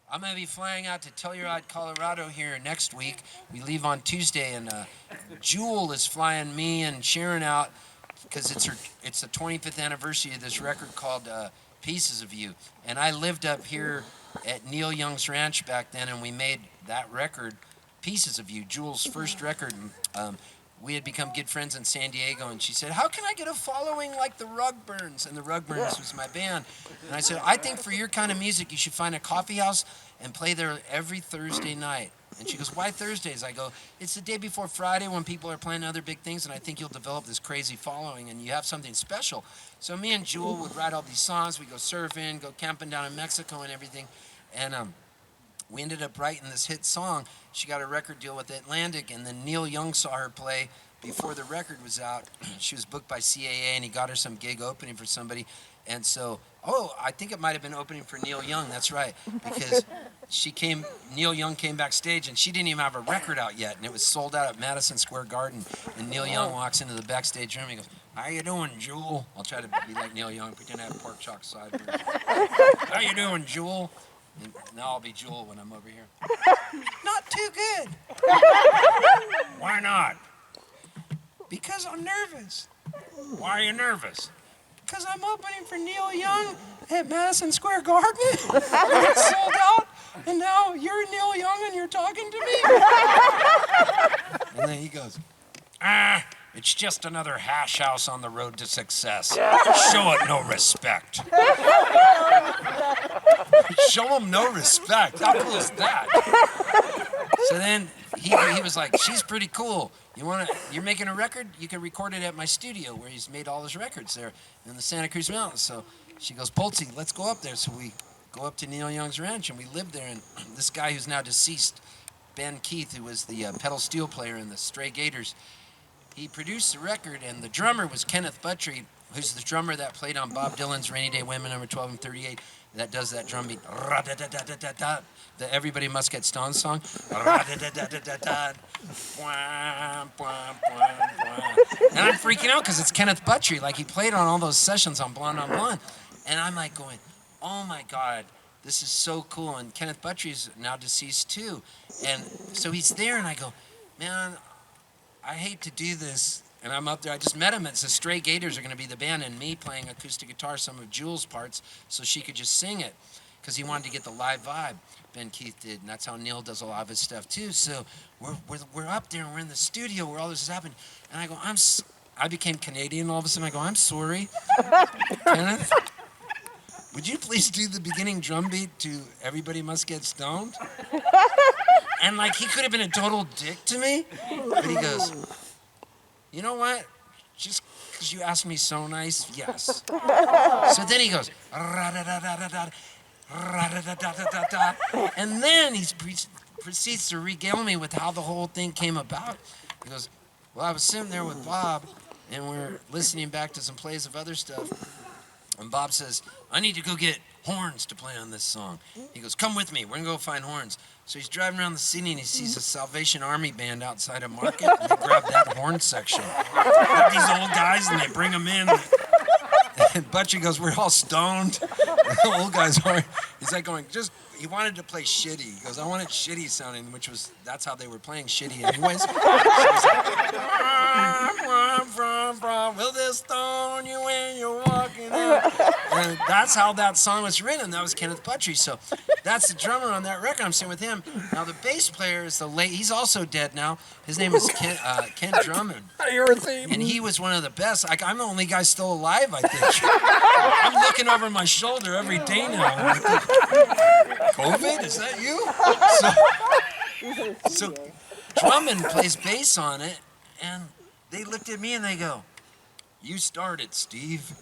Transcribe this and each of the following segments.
I'm going to be flying out to Telluride, Colorado here next week. We leave on Tuesday, and Jewel is flying me and Sharon out because it's the 25th anniversary of this record called Pieces of You. And I lived up here at Neil Young's ranch back then, and we made that record, Pieces of You, Jewel's first record. And, we had become good friends in San Diego, and she said, how can I get a following like the Rugburns? And the Rugburns was my band. And I said, I think for your kind of music, you should find a coffee house and play there every Thursday night. And she goes, why Thursdays? I go, it's the day before Friday when people are playing other big things, and I think you'll develop this crazy following, and you have something special. So me and Jewel would write all these songs. We'd go surfing, go camping down in Mexico and everything. And we ended up writing this hit song. She got a record deal with Atlantic, and then Neil Young saw her play before the record was out. She was booked by CAA, and he got her some gig opening for somebody. And so, I think it might have been opening for Neil Young. That's right, because Neil Young came backstage, and she didn't even have a record out yet, and it was sold out at Madison Square Garden. And Neil Young walks into the backstage room, and he goes, how you doing, Jewel? I'll try to be like Neil Young, pretend I have pork chop sideburns. How you doing, Jewel? And now I'll be Jewel when I'm over here. Not too good. Why not? Because I'm nervous. Why are you nervous? Because I'm opening for Neil Young at Madison Square Garden. It's sold out, and now you're Neil Young and you're talking to me? And then he goes, it's just another hash house on the road to success. Show it no respect. Show him no respect. How cool is that? So then he was like, she's pretty cool. You're making a record? You can record it at my studio where he's made all his records there in the Santa Cruz Mountains. So she goes, Poltzy, let's go up there. So we go up to Neil Young's ranch, and we live there. And this guy who's now deceased, Ben Keith, who was the pedal steel player in the Stray Gators, he produced the record, and the drummer was Kenneth Buttrey, who's the drummer that played on Bob Dylan's Rainy Day Women, number 12 and 38, that does that drum beat, the Everybody Must Get Stoned song. And I'm freaking out because it's Kenneth Buttrey, like he played on all those sessions on Blonde on Blonde. And I'm like going, oh my God, this is so cool. And Kenneth Buttrey's now deceased too. And so he's there, and I go, man, I hate to do this. And I'm up there. I just met him. It's the Stray Gators are going to be the band, and me playing acoustic guitar, some of Jewel's parts, so she could just sing it, because he wanted to get the live vibe. Ben Keith did, and that's how Neil does a lot of his stuff too. So we're up there, and we're in the studio where all this is happening. And I go, I became Canadian all of a sudden. I go, I'm sorry, Kenneth. Would you please do the beginning drum beat to Everybody Must Get Stoned? And like, he could have been a total dick to me, but he goes, you know what? Just because you asked me so nice, yes. So then he goes, and then he proceeds to regale me with how the whole thing came about. He goes, well, I was sitting there with Bob, and we're listening back to some plays of other stuff. And Bob says, I need to go get horns to play on this song. He goes, come with me. We're going to go find horns. So he's driving around the city, and he sees a Salvation Army band outside a market, and they grab that horn section. These old guys, and they bring them in. And Butchie goes, we're all stoned. The old guys are. He's like going, he wanted to play shitty. He goes, I want it shitty sounding, that's how they were playing shitty anyways. So he's like, will this stone you when you're walking out? And that's how that song was written. That was Kenneth Buttrey. So that's the drummer on that record. I'm sitting with him. Now the bass player is he's also dead now. His name is Ken Drummond. And he was one of the best. I'm the only guy still alive, I think. I'm looking over my shoulder every day now. I'm like, COVID, is that you? So Drummond plays bass on it, and they looked at me and they go, you started, Steve.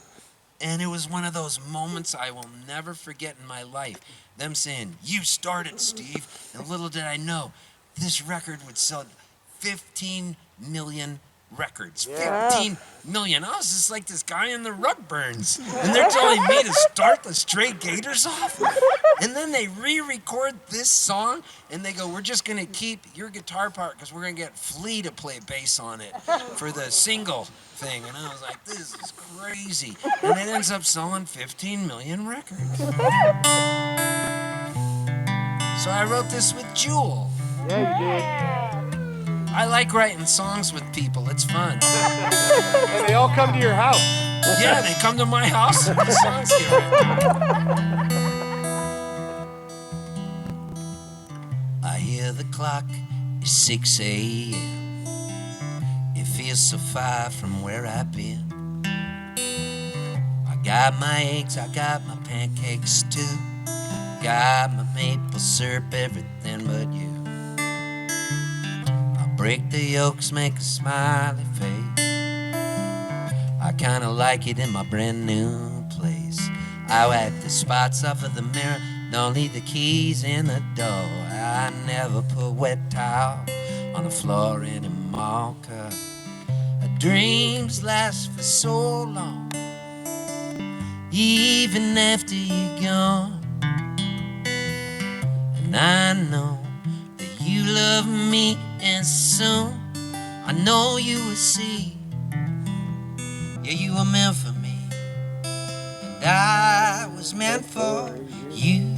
And it was one of those moments I will never forget in my life. Them saying, you started, Steve. And little did I know, this record would sell 15 million records. Yeah. 15 million. I was just like this guy in the Rugburns. And they're telling me to start the Stray Gators off. And then they re-record this song, and they go, we're just going to keep your guitar part because we're going to get Flea to play bass on it for the single thing. And I was like, this is crazy. And it ends up selling 15 million records. So I wrote this with Jewel. Yeah, you did. I like writing songs with people. It's fun. And they all come to your house. Yeah, they come to my house and the songs get written. I hear the clock is 6 a.m. It feels so far from where I've been. I got my eggs, I got my pancakes too. Got my maple syrup, everything but you. I'll break the yolks, make a smiley face. I kinda like it in my brand new place. I wipe the spots off of the mirror, don't leave the keys in the door. I never put wet towel on the floor anymore, 'cause dreams last for so long, even after you're gone. And I know that you love me, and soon I know you will see. Yeah, you were meant for me, and I was meant for you.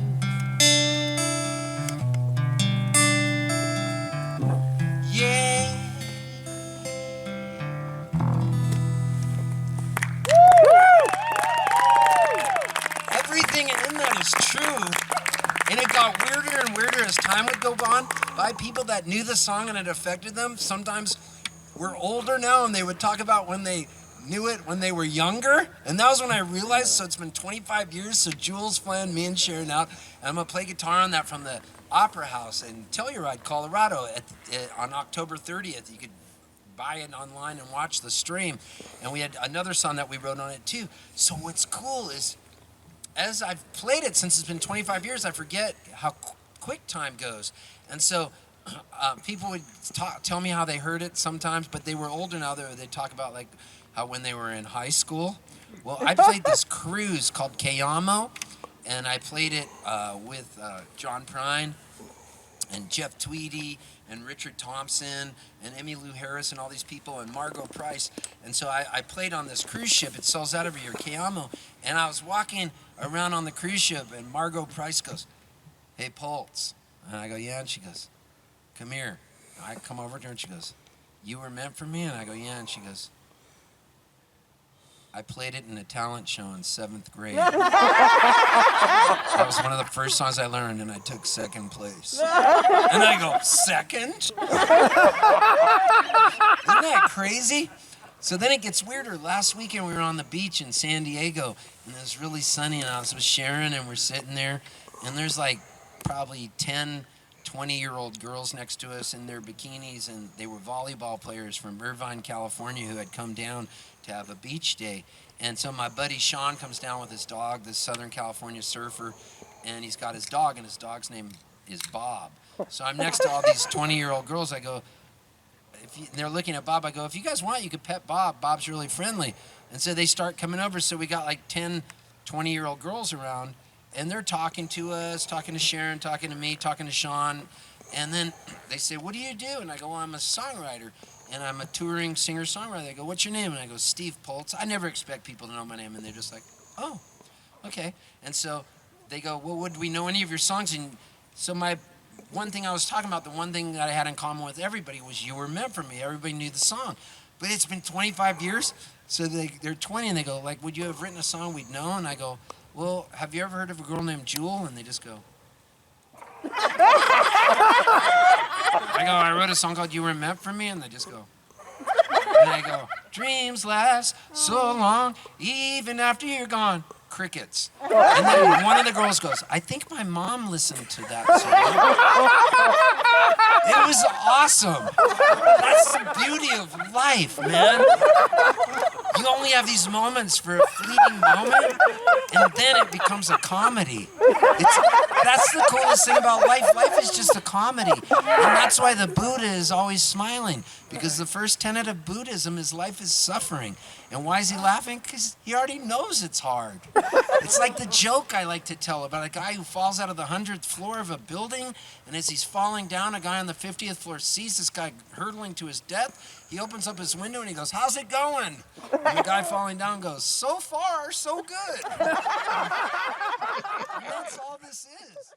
Yeah. Everything in that is true. And it got weirder and weirder as time would go on by people that knew the song and it affected them. Sometimes we're older now and they would talk about when they knew it when they were younger. And that was when I realized, so it's been 25 years, so Jewels, Flan, me and Sharon out. And I'm gonna play guitar on that from the Opera House in Telluride, Colorado on October 30th. You could buy it online and watch the stream. And we had another song that we wrote on it too. So what's cool is, as I've played it since it's been 25 years, I forget how quick time goes. And so people would tell me how they heard it sometimes, but they were older now. They'd talk about like how when they were in high school. Well, I played this cruise called Kayamo, and I played it with John Prine and Jeff Tweedy and Richard Thompson and Emmylou Harris and all these people and Margot Price. And so I played on this cruise ship. It sells out every year, Kayamo. And I was walking around on the cruise ship and Margot Price goes, "Hey, Poltz." And I go, "Yeah." And she goes, "Come here." And I come over to her and she goes, "You were meant for me?" And I go, "Yeah." And she goes, "I played it in a talent show in 7th grade. That was one of the first songs I learned, and I took 2nd place." And I go, "Second?" Isn't that crazy? So then it gets weirder. Last weekend we were on the beach in San Diego, and it was really sunny, and I was with Sharon, and we're sitting there, and there's like probably 10, 20-year-old girls next to us in their bikinis, and they were volleyball players from Irvine, California, who had come down to have a beach day. And so my buddy Sean comes down with his dog, this Southern California surfer, and he's got his dog, and his dog's name is Bob. So I'm next to all these 20-year-old girls. I go, and they're looking at Bob. I go, "If you guys want, you could pet Bob. Bob's really friendly." And so they start coming over. So we got like 10, 20-year-old girls around, and they're talking to us, talking to Sharon, talking to me, talking to Sean. And then they say, "What do you do?" And I go, "Well, I'm a songwriter, and I'm a touring singer-songwriter." They go, "What's your name?" And I go, "Steve Poltz." I never expect people to know my name, and they're just like, "Oh, okay." And so they go, "Well, would we know any of your songs?" And so my one thing I was talking about, the one thing that I had in common with everybody was "You Were Meant for Me." Everybody knew the song. But it's been 25 years, so they're 20, and they go, like, "Would you have written a song we'd know?" And I go, "Well, have you ever heard of a girl named Jewel?" And they just go. I go, "I wrote a song called You Were Meant for Me," and they just go. And I go, "Dreams last so long, even after you're gone." Crickets. And then one of the girls goes, "I think my mom listened to that song." It was awesome. That's the beauty of life, man. You only have these moments for a fleeting moment, and then it becomes a comedy. That's the coolest thing about life. Life is just a comedy. And that's why the Buddha is always smiling, because the first tenet of Buddhism is life is suffering. And why is he laughing? Because he already knows it's hard. It's like the joke I like to tell about a guy who falls out of the 100th floor of a building, and as he's falling down, a guy on the 50th floor sees this guy hurtling to his death. He opens up his window and he goes, "How's it going?" And the guy falling down goes, "So far, so good." And that's all this is.